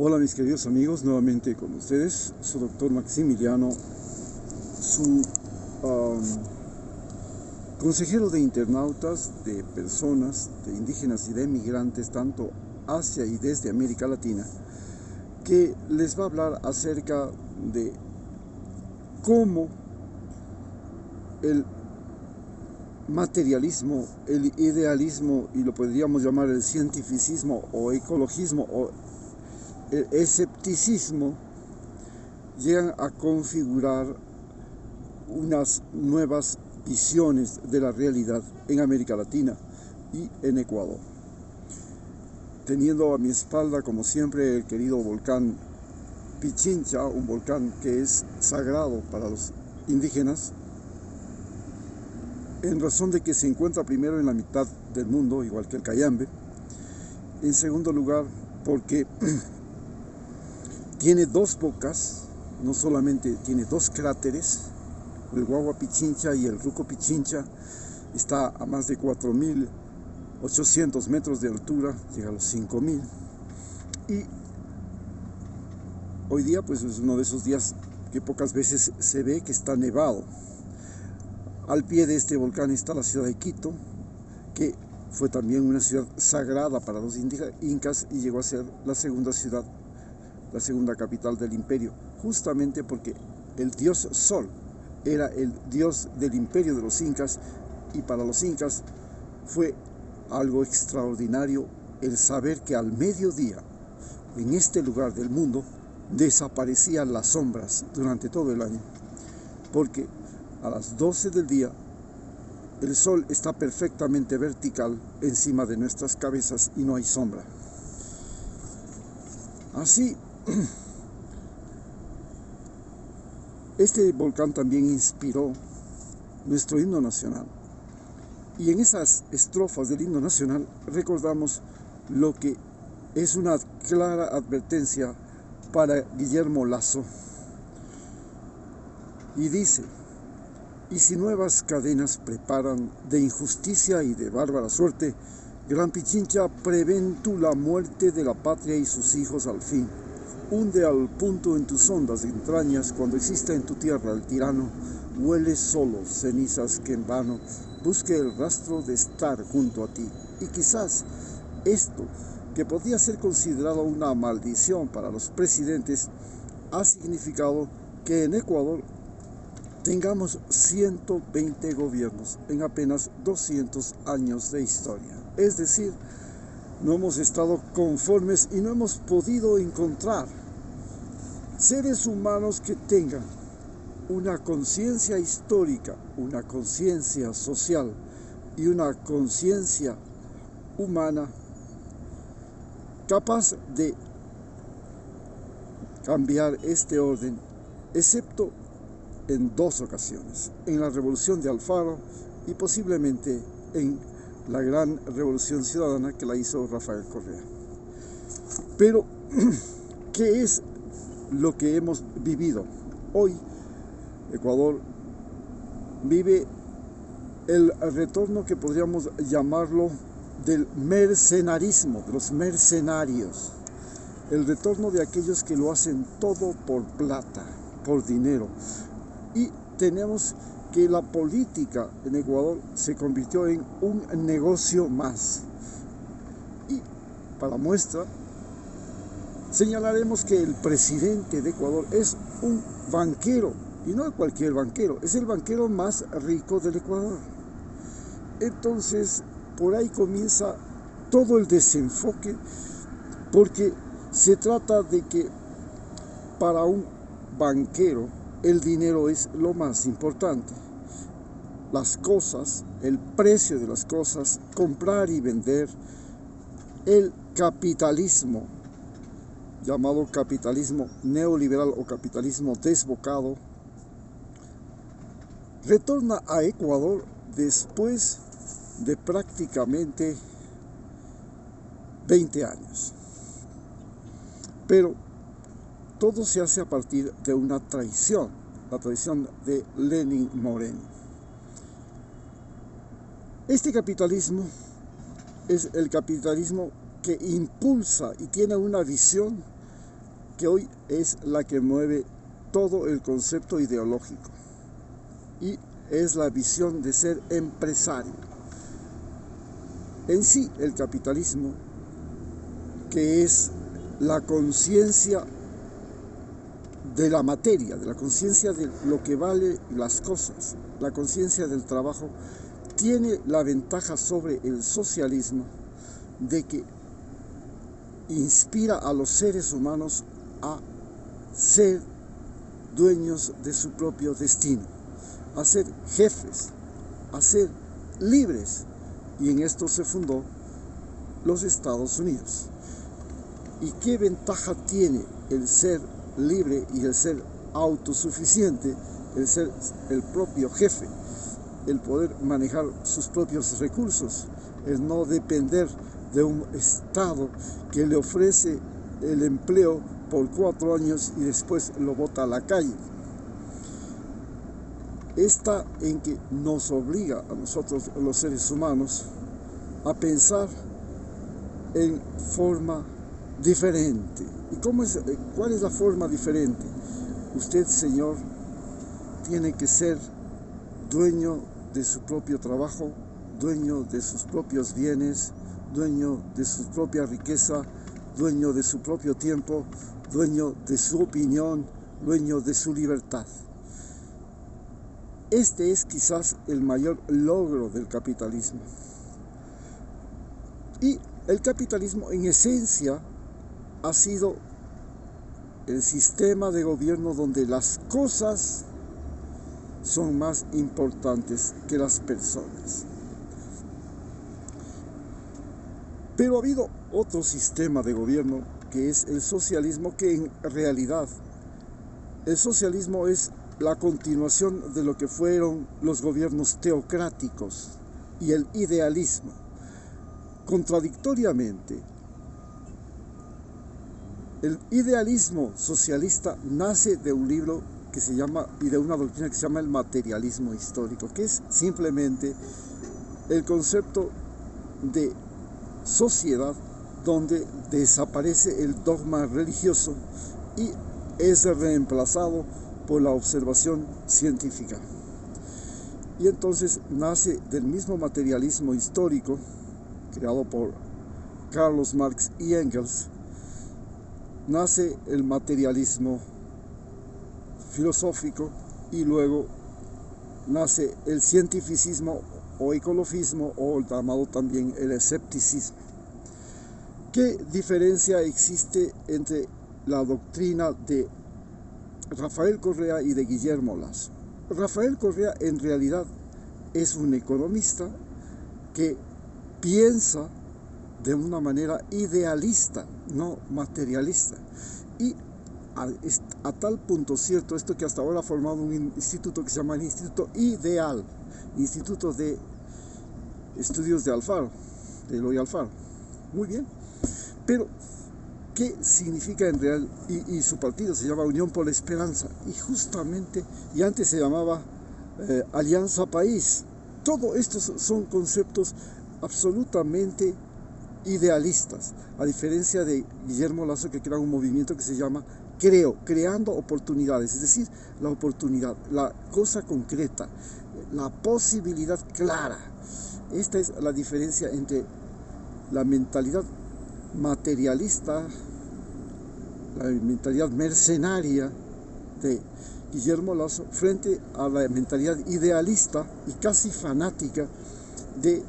Hola mis queridos amigos, nuevamente con ustedes, su doctor Maximiliano, su consejero de internautas, de personas, de indígenas y de migrantes, tanto hacia y desde América Latina, que les va a hablar acerca de cómo el materialismo, el idealismo y lo podríamos llamar el cientificismo o ecologismo o el escepticismo llegan a configurar unas nuevas visiones de la realidad en América Latina y en Ecuador. Teniendo a mi espalda, como siempre, el querido volcán Pichincha, un volcán que es sagrado para los indígenas, en razón de que se encuentra primero en la mitad del mundo, igual que el Cayambe. En segundo lugar, porque tiene dos bocas, no solamente tiene dos cráteres, el Guagua Pichincha y el Ruco Pichincha. Está a más de 4.800 metros de altura, llega a los 5.000. Y hoy día pues es uno de esos días que pocas veces se ve que está nevado. Al pie de este volcán está la ciudad de Quito, que fue también una ciudad sagrada para los incas y llegó a ser la segunda ciudad, la segunda capital del imperio, justamente porque el dios Sol era el dios del imperio de los incas, y para los incas fue algo extraordinario el saber que al mediodía, en este lugar del mundo, desaparecían las sombras durante todo el año, porque a las 12 del día el sol está perfectamente vertical encima de nuestras cabezas y no hay sombra. Así, este volcán también inspiró nuestro himno nacional. Y en esas estrofas del himno nacional recordamos lo que es una clara advertencia para Guillermo Lasso. Y dice: y si nuevas cadenas preparan de injusticia y de bárbara suerte, Gran Pichincha, prevén tú la muerte de la patria y sus hijos al fin. Hunde al punto en tus hondas entrañas, cuando exista en tu tierra el tirano, huele solo cenizas que en vano busque el rastro de estar junto a ti. Y quizás esto, que podía ser considerado una maldición para los presidentes, ha significado que en Ecuador tengamos 120 gobiernos en apenas 200 años de historia. Es decir, no hemos estado conformes y no hemos podido encontrar seres humanos que tengan una conciencia histórica, una conciencia social y una conciencia humana capaz de cambiar este orden, excepto en dos ocasiones: en la Revolución de Alfaro y posiblemente en la gran Revolución Ciudadana que la hizo Rafael Correa. Pero, ¿qué es lo que hemos vivido? Hoy, Ecuador vive el retorno que podríamos llamarlo del mercenarismo, de los mercenarios. El retorno de aquellos que lo hacen todo por plata, por dinero. Y tenemos que la política en Ecuador se convirtió en un negocio más. Y para muestra, señalaremos que el presidente de Ecuador es un banquero, y no cualquier banquero, es el banquero más rico del Ecuador. Entonces, por ahí comienza todo el desenfoque, porque se trata de que para un banquero el dinero es lo más importante. Las cosas, el precio de las cosas, comprar y vender, el capitalismo, llamado capitalismo neoliberal o capitalismo desbocado, retorna a Ecuador después de prácticamente 20 años. Pero todo se hace a partir de una traición, la traición de Lenin Moreno. Este capitalismo es el capitalismo que impulsa y tiene una visión que hoy es la que mueve todo el concepto ideológico, y es la visión de ser empresario. En sí, el capitalismo, que es la conciencia de la materia, de la conciencia de lo que vale las cosas, la conciencia del trabajo, tiene la ventaja sobre el socialismo de que inspira a los seres humanos a ser dueños de su propio destino, a ser jefes, a ser libres. Y en esto se fundó los Estados Unidos. ¿Y qué ventaja tiene el ser libre y el ser autosuficiente, el ser el propio jefe, el poder manejar sus propios recursos, el no depender de un Estado que le ofrece el empleo por 4 años y después lo bota a la calle? Está en que nos obliga a nosotros, los seres humanos, a pensar en forma diferente. ¿Y cuál es la forma diferente? Usted, señor, tiene que ser dueño de su propio trabajo, dueño de sus propios bienes, dueño de su propia riqueza, dueño de su propio tiempo, dueño de su opinión, dueño de su libertad. Este es quizás el mayor logro del capitalismo. Y el capitalismo, en esencia, ha sido el sistema de gobierno donde las cosas son más importantes que las personas. Pero ha habido otro sistema de gobierno, que es el socialismo, que en realidad el socialismo es la continuación de lo que fueron los gobiernos teocráticos y el idealismo. Contradictoriamente, el idealismo socialista nace de un libro que se llama, y de una doctrina que se llama el materialismo histórico, que es simplemente el concepto de sociedad donde desaparece el dogma religioso y es reemplazado por la observación científica. Y entonces nace del mismo materialismo histórico, creado por Carlos Marx y Engels, nace el materialismo filosófico, y luego nace el cientificismo o ecologismo, o llamado también el escepticismo. ¿Qué diferencia existe entre la doctrina de Rafael Correa y de Guillermo Lasso? Rafael Correa en realidad es un economista que piensa de una manera idealista, no materialista. Y a tal punto cierto esto, que hasta ahora ha formado un instituto que se llama el Instituto Ideal, Instituto de Estudios de Alfaro, de Eloy Alfaro. Muy bien. Pero, ¿qué significa en real? Y su partido se llama Unión por la Esperanza. Y justamente, y antes se llamaba Alianza País. Todos estos son conceptos absolutamente idealistas, a diferencia de Guillermo Lasso, que crea un movimiento que se llama creando oportunidades, es decir, la oportunidad, la cosa concreta, la posibilidad clara. Esta es la diferencia entre la mentalidad materialista, la mentalidad mercenaria de Guillermo Lasso, frente a la mentalidad idealista y casi fanática de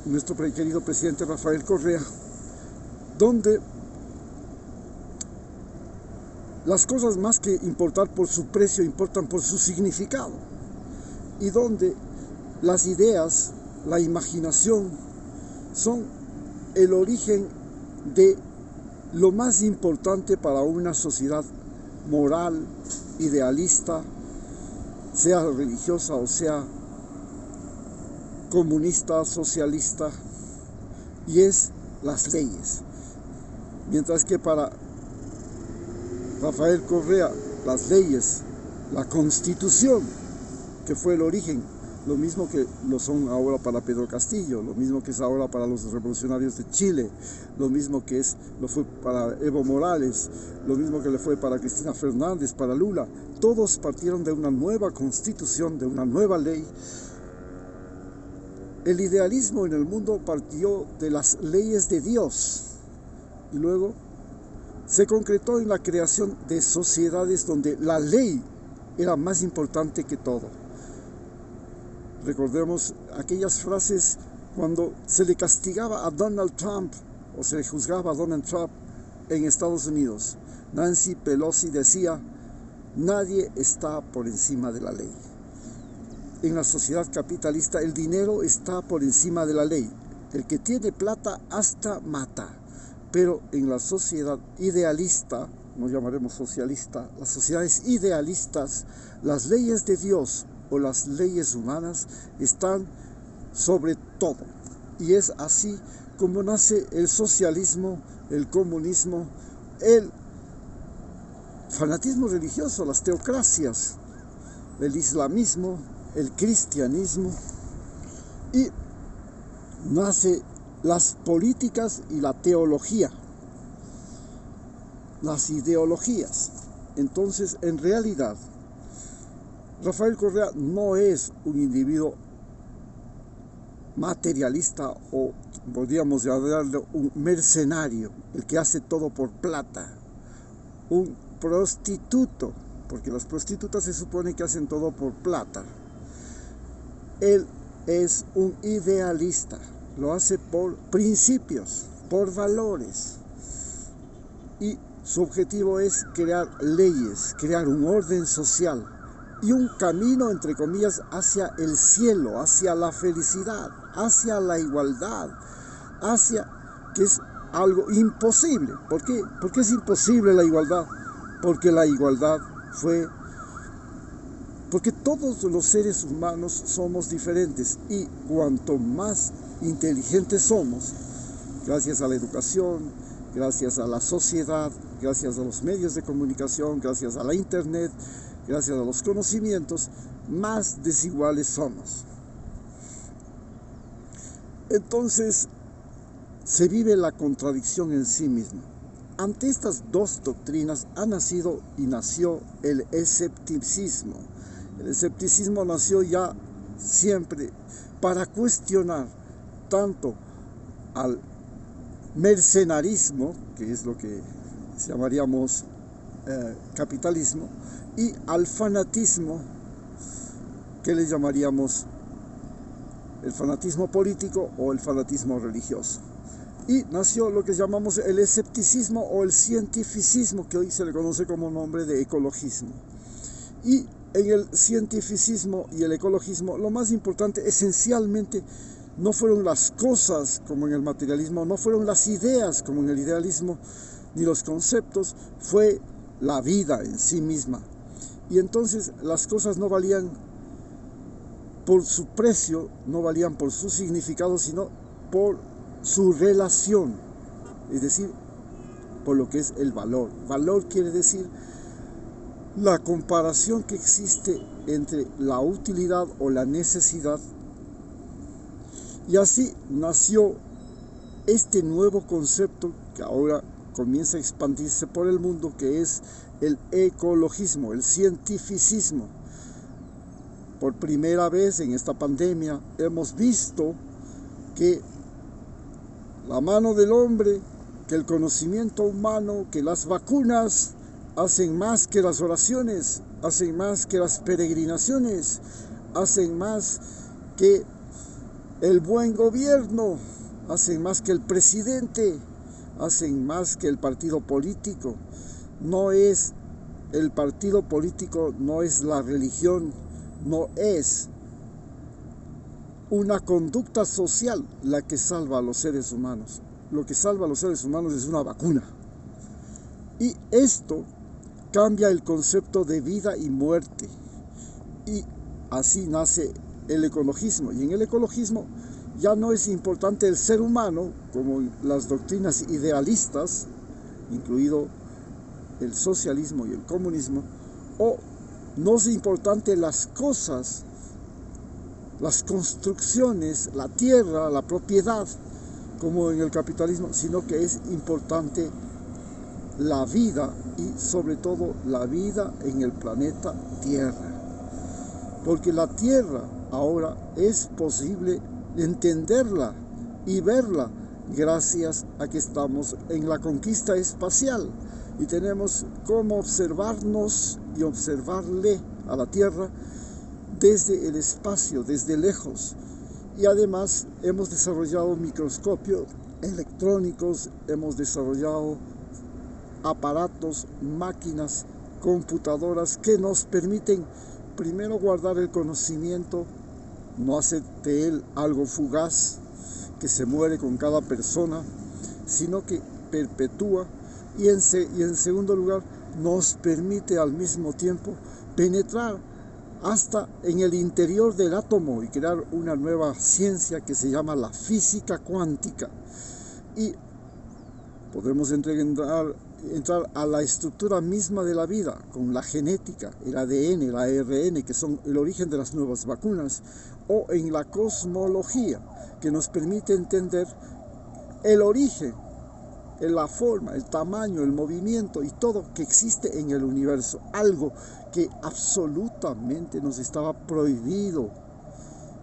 nuestro querido presidente Rafael Correa, donde las cosas, más que importar por su precio, importan por su significado, y donde las ideas, la imaginación, son el origen de lo más importante para una sociedad moral, idealista, sea religiosa o sea comunista, socialista, y es las leyes. Mientras que para Rafael Correa, las leyes, la Constitución, que fue el origen lo mismo que lo son ahora para Pedro Castillo, lo mismo que es ahora para los revolucionarios de Chile, lo mismo que lo fue para Evo Morales, lo mismo que le fue para Cristina Fernández, para Lula. Todos partieron de una nueva constitución, de una nueva ley. El idealismo en el mundo partió de las leyes de Dios y luego se concretó en la creación de sociedades donde la ley era más importante que todo. Recordemos aquellas frases cuando se le castigaba a Donald Trump o se le juzgaba a Donald Trump en Estados Unidos. Nancy Pelosi decía: nadie está por encima de la ley. En la sociedad capitalista el dinero está por encima de la ley. El que tiene plata hasta mata. Pero en la sociedad idealista, no llamaremos socialista, las sociedades idealistas, las leyes de Dios o las leyes humanas están sobre todo. Y es así como nace el socialismo, el comunismo, el fanatismo religioso, las teocracias, el islamismo, el cristianismo, y nace las políticas y la teología, las ideologías. Entonces, en realidad, Rafael Correa no es un individuo materialista o podríamos llamarle un mercenario, el que hace todo por plata, un prostituto, porque las prostitutas se supone que hacen todo por plata. Él es un idealista, lo hace por principios, por valores, y su objetivo es crear leyes, crear un orden social y un camino, entre comillas, hacia el cielo, hacia la felicidad, hacia la igualdad, hacia que es algo imposible. ¿Por qué? ¿Por qué es imposible la igualdad? Porque la igualdad porque todos los seres humanos somos diferentes, y cuanto más inteligentes somos, gracias a la educación, gracias a la sociedad, gracias a los medios de comunicación, gracias a la internet, gracias a los conocimientos, más desiguales somos. Entonces, se vive la contradicción en sí misma. Ante estas dos doctrinas ha nacido y nació el escepticismo. El escepticismo nació ya siempre para cuestionar tanto al mercenarismo, que es lo que llamaríamos capitalismo, y al fanatismo, que le llamaríamos el fanatismo político o el fanatismo religioso. Y nació lo que llamamos el escepticismo o el cientificismo, que hoy se le conoce como nombre de ecologismo. Y en el cientificismo y el ecologismo, lo más importante esencialmente no fueron las cosas como en el materialismo, no fueron las ideas como en el idealismo, ni los conceptos, fue la vida en sí misma. Y entonces las cosas no valían por su precio, no valían por su significado, sino por su relación, es decir, por lo que es el valor. Valor quiere decir la comparación que existe entre la utilidad o la necesidad. Y así nació este nuevo concepto que ahora comienza a expandirse por el mundo, que es el ecologismo, el cientificismo. Por primera vez en esta pandemia hemos visto que la mano del hombre, que el conocimiento humano, que las vacunas hacen más que las oraciones, hacen más que las peregrinaciones, hacen más que el buen gobierno, hacen más que el presidente, hacen más que el partido político. No es el partido político, no es la religión, no es una conducta social la que salva a los seres humanos. Lo que salva a los seres humanos es una vacuna. Y esto cambia el concepto de vida y muerte. Y así nace el ecologismo. Y en el ecologismo ya no es importante el ser humano, como en las doctrinas idealistas, incluido el socialismo y el comunismo, o no es importante las cosas las construcciones, la tierra, la propiedad, como en el capitalismo, sino que es importante la vida y sobre todo la vida en el planeta Tierra. Porque la Tierra ahora es posible entenderla y verla gracias a que estamos en la conquista espacial y tenemos cómo observarnos y observarle a la Tierra desde el espacio, desde lejos. Y además hemos desarrollado microscopios electrónicos, hemos desarrollado aparatos, máquinas, computadoras que nos permiten primero guardar el conocimiento, no hacer de él algo fugaz que se muere con cada persona, sino que perpetúa y en segundo lugar nos permite al mismo tiempo penetrar hasta en el interior del átomo y crear una nueva ciencia que se llama la física cuántica. Y podemos entrar a la estructura misma de la vida, con la genética, el ADN, el ARN, que son el origen de las nuevas vacunas, o en la cosmología, que nos permite entender el origen, la forma, el tamaño, el movimiento y todo que existe en el universo, algo que absolutamente nos estaba prohibido.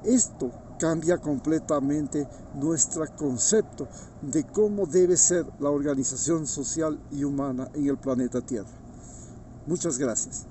Esto cambia completamente nuestro concepto de cómo debe ser la organización social y humana en el planeta Tierra. Muchas gracias.